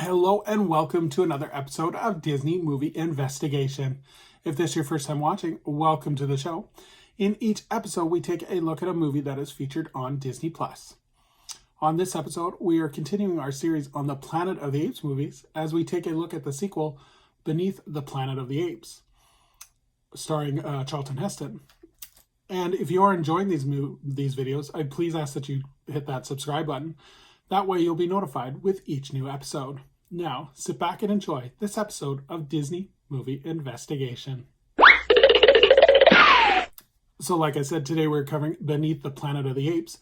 Hello and welcome to another episode of Disney Movie Investigation. If this is your first time watching, welcome to the show. In each episode, we take a look at a movie that is featured on Disney+. On this episode, we are continuing our series on the Planet of the Apes movies as we take a look at the sequel, Beneath the Planet of the Apes, starring Charlton Heston. And if you are enjoying these videos, I'd please ask that you hit that subscribe button. That way you'll be notified with each new episode. Now, sit back and enjoy this episode of Disney Movie Investigation. So like I said, today we're covering Beneath the Planet of the Apes.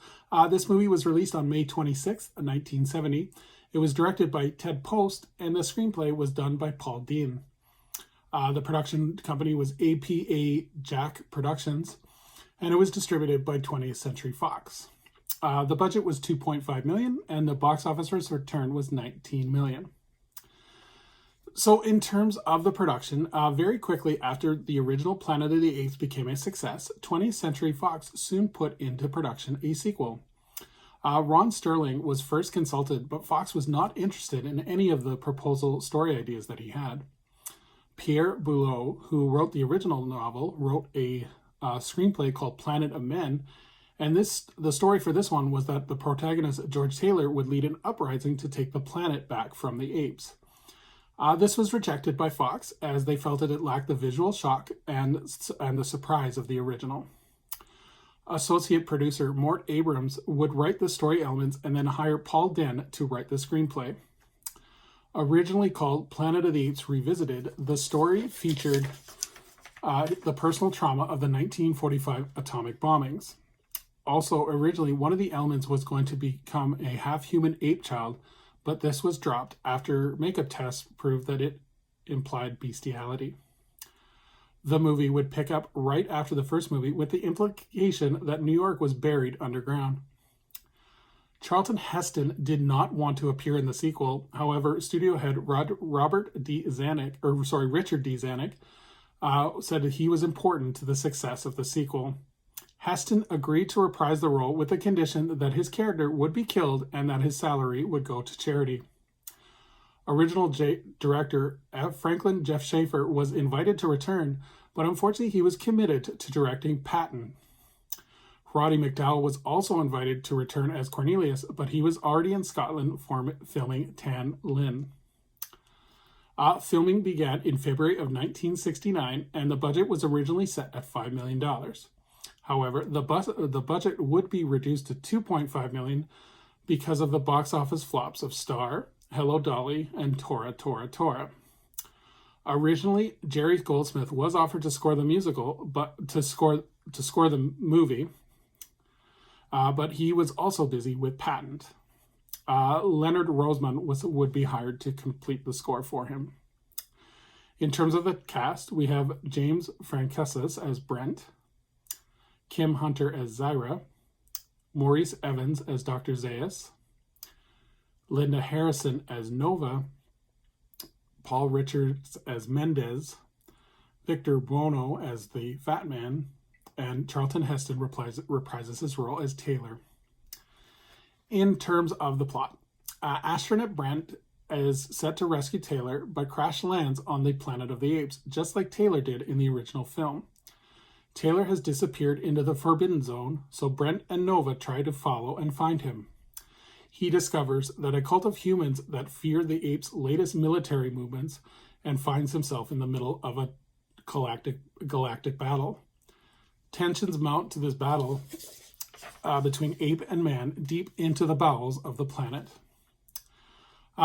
This movie was released on May 26th, 1970. It was directed by Ted Post, and the screenplay was done by Paul Dean. The production company was APA Jack Productions, and it was distributed by 20th Century Fox. The budget was $2.5 million, and the box office return was $19 million. So in terms of the production, very quickly after the original Planet of the Apes became a success, 20th Century Fox soon put into production a sequel. Ron Sterling was first consulted, but Fox was not interested in any of the proposal story ideas that he had. Pierre Boulleau, who wrote the original novel, wrote a screenplay called Planet of Men. And the story for this one was that the protagonist, George Taylor, would lead an uprising to take the planet back from the apes. This was rejected by Fox as they felt that it lacked the visual shock and the surprise of the original. Associate producer Mort Abrams would write the story elements and then hire Paul Den to write the screenplay. Originally called Planet of the Apes Revisited, the story featured the personal trauma of the 1945 atomic bombings. Also, originally, one of the elements was going to become a half-human ape child, but this was dropped after makeup tests proved that it implied bestiality. The movie would pick up right after the first movie with the implication that New York was buried underground. Charlton Heston did not want to appear in the sequel. However, studio head Richard D. Zanuck said that he was important to the success of the sequel. Heston agreed to reprise the role with the condition that his character would be killed and that his salary would go to charity. Original director Franklin Jeff Schaefer was invited to return, but unfortunately he was committed to directing Patton. Roddy McDowall was also invited to return as Cornelius, but he was already in Scotland filming Tan Lin. Filming began in February of 1969, and the budget was originally set at $5 million. However, the budget would be reduced to $2.5 million because of the box office flops of Star, Hello Dolly, and Tora, Tora, Tora. Originally, Jerry Goldsmith was offered to score the musical, but to score the movie, but he was also busy with Patton. Leonard Roseman would be hired to complete the score for him. In terms of the cast, we have James Franciscus as Brent, Kim Hunter as Zyra, Maurice Evans as Dr. Zaius, Linda Harrison as Nova, Paul Richards as Mendez, Victor Buono as the Fat Man, and Charlton Heston reprises his role as Taylor. In terms of the plot, astronaut Brent is set to rescue Taylor, but crash lands on the Planet of the Apes, just like Taylor did in the original film. Taylor has disappeared into the Forbidden Zone, so Brent and Nova try to follow and find him. He discovers that a cult of humans that fear the apes' latest military movements and finds himself in the middle of a galactic battle. Tensions mount to this battle between ape and man deep into the bowels of the planet.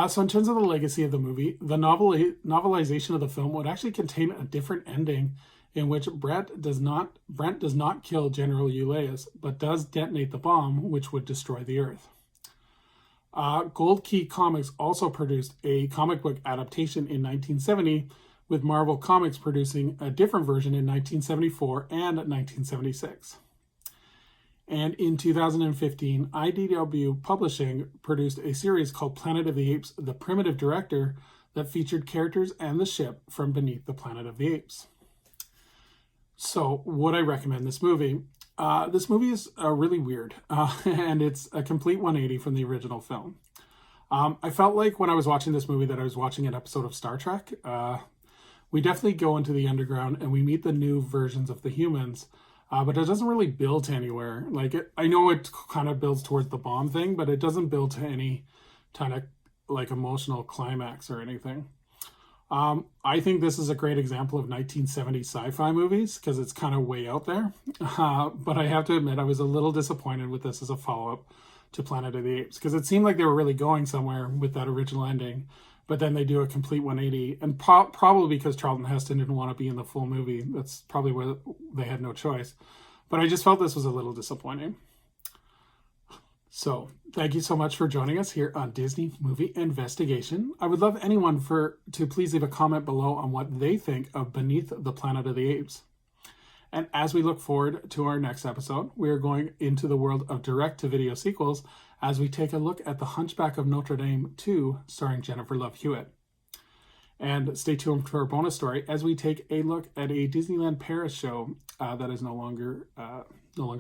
So in terms of the legacy of the movie, the novelization of the film would actually contain a different ending in which Brent does not kill General Ulysses, but does detonate the bomb, which would destroy the Earth. Gold Key Comics also produced a comic book adaptation in 1970, with Marvel Comics producing a different version in 1974 and 1976. And in 2015, IDW Publishing produced a series called Planet of the Apes, The Primitive Director, that featured characters and the ship from Beneath the Planet of the Apes. So, would I recommend this movie? This movie is really weird, and it's a complete 180 from the original film. I felt like when I was watching this movie that I was watching an episode of Star Trek. We definitely go into the underground and we meet the new versions of the humans, but it doesn't really build to anywhere. I know it kind of builds towards the bomb thing, but it doesn't build to any kind of like emotional climax or anything. I think this is a great example of 1970s sci-fi movies because it's kind of way out there. But I have to admit, I was a little disappointed with this as a follow-up to Planet of the Apes because it seemed like they were really going somewhere with that original ending. But then they do a complete 180, and probably because Charlton Heston didn't want to be in the full movie. That's probably where they had no choice. But I just felt this was a little disappointing. So, thank you so much for joining us here on Disney Movie Investigation. I would love anyone to please leave a comment below on what they think of Beneath the Planet of the Apes. And as we look forward to our next episode, we are going into the world of direct-to-video sequels as we take a look at The Hunchback of Notre Dame 2, starring Jennifer Love Hewitt. And stay tuned for our bonus story as we take a look at a Disneyland Paris show that is no longer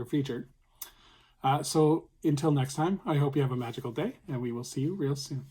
featured. So until next time, I hope you have a magical day, and we will see you real soon.